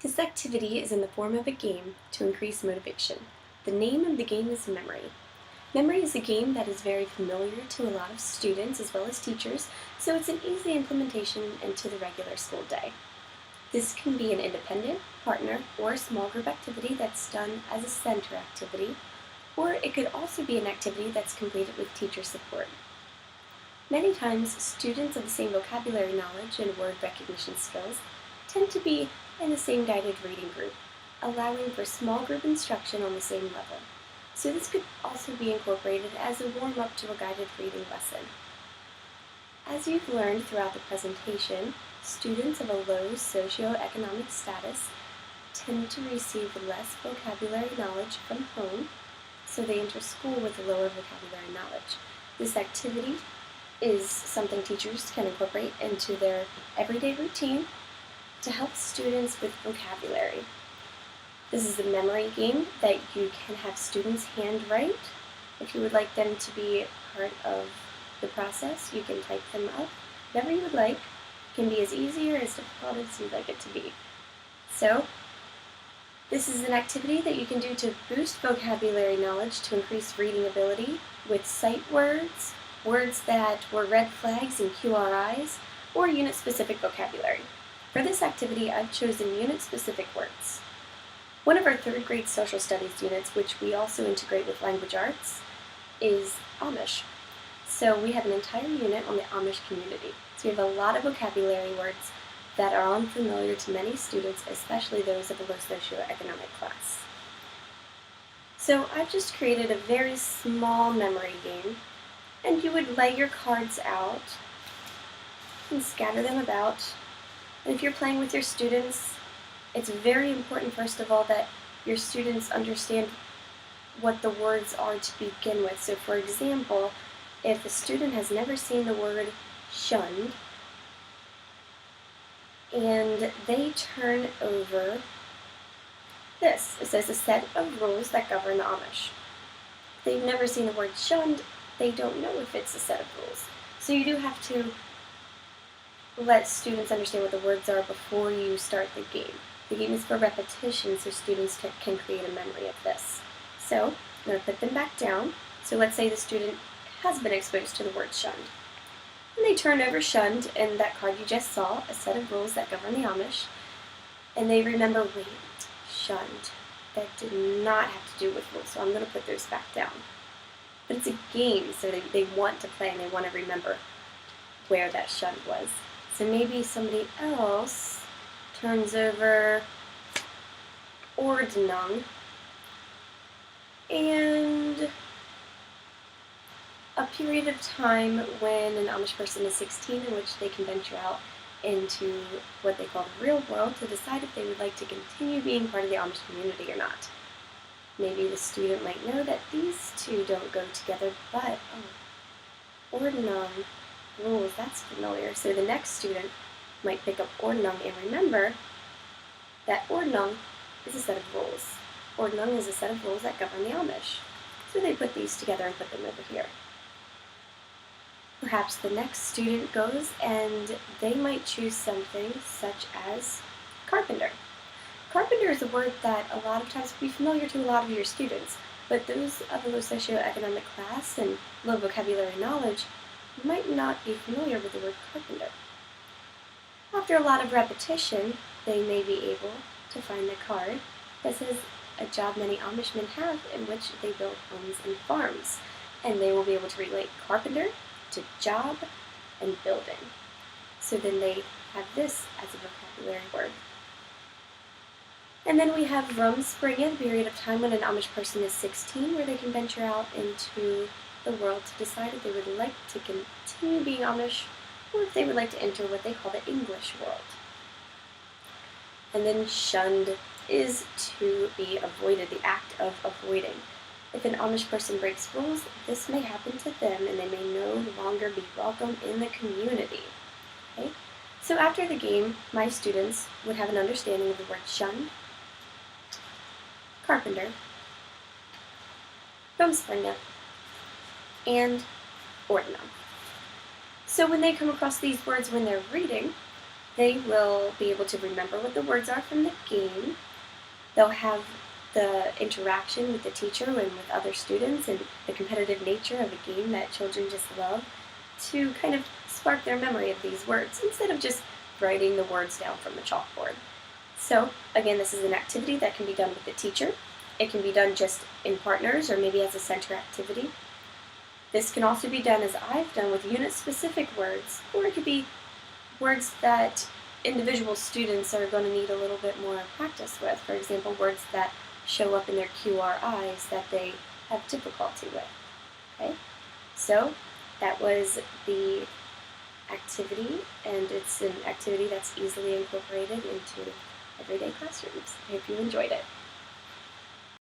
This activity is in the form of a game to increase motivation. The name of the game is Memory. Memory is a game that is very familiar to a lot of students as well as teachers, so it's an easy implementation into the regular school day. This can be an independent, partner, or small group activity that's done as a center activity, or it could also be an activity that's completed with teacher support. Many times, students of the same vocabulary knowledge and word recognition skills tend to be in the same guided reading group, allowing for small group instruction on the same level. So this could also be incorporated as a warm-up to a guided reading lesson. As you've learned throughout the presentation, students of a low socioeconomic status tend to receive less vocabulary knowledge from home, so they enter school with lower vocabulary knowledge. This activity is something teachers can incorporate into their everyday routine to help students with vocabulary. This is a memory game that you can have students handwrite. If you would like them to be part of the process, you can type them up. Whatever you would like. It can be as easy or as difficult as you'd like it to be. So, this is an activity that you can do to boost vocabulary knowledge to increase reading ability with sight words, words that were red flags and QRIs, or unit-specific vocabulary. For this activity, I've chosen unit-specific words. One of our third grade social studies units, which we also integrate with language arts, is Amish. So we have an entire unit on the Amish community. So we have a lot of vocabulary words that are unfamiliar to many students, especially those of a low socioeconomic class. So I've just created a very small memory game, and you would lay your cards out and scatter them about. And if you're playing with your students, it's very important, first of all, that your students understand what the words are to begin with. So for example, if a student has never seen the word shunned, and they turn over this, it says a set of rules that govern the Amish. If they've never seen the word shunned, they don't know if it's a set of rules. So you do have to let students understand what the words are before you start the game. The game is for repetition, so students can create a memory of this. So I'm going to put them back down. So let's say the student has been exposed to the word shunned. And they turn over shunned, and that card you just saw, a set of rules that govern the Amish, and they remember, wait, shunned. That did not have to do with rules, so I'm going to put those back down. But it's a game, so they want to play and they want to remember where that shunned was. So maybe somebody else turns over Ordnung, and a period of time when an Amish person is 16 in which they can venture out into what they call the real world to decide if they would like to continue being part of the Amish community or not. Maybe the student might know that these two don't go together, but, Ordnung rules, that's familiar. So the next student might pick up Ordnung and remember that Ordnung is a set of rules. Ordnung is a set of rules that govern the Amish. So they put these together and put them over here. Perhaps the next student goes and they might choose something such as carpenter. Carpenter is a word that a lot of times will be familiar to a lot of your students, but those of a low socioeconomic class and low vocabulary knowledge might not be familiar with the word carpenter. After a lot of repetition, they may be able to find the card that says a job many Amishmen have in which they build homes and farms, and they will be able to relate carpenter to job and building. So then they have this as a vocabulary word. And then we have Rumspringa, the period of time when an Amish person is 16, where they can venture out into the world to decide if they would like to continue being Amish or if they would like to enter what they call the English world. And then shunned is to be avoided, the act of avoiding. If an Amish person breaks rules, this may happen to them and they may no longer be welcome in the community. Okay? So after the game, my students would have an understanding of the word shunned, carpenter, Rumspringa, and Ordnung. So when they come across these words when they're reading, They will be able to remember what the words are from the game. They'll have the interaction with the teacher and with other students and the competitive nature of a game that children just love to kind of spark their memory of these words instead of just writing the words down from the chalkboard. So, again, this is an activity that can be done with the teacher. It can be done just in partners or maybe as a center activity. This can also be done as I've done with unit-specific words, or it could be words that individual students are going to need a little bit more practice with. For example, words that show up in their QRIs that they have difficulty with. Okay? So that was the activity, and it's an activity that's easily incorporated into everyday classrooms. I hope you enjoyed it.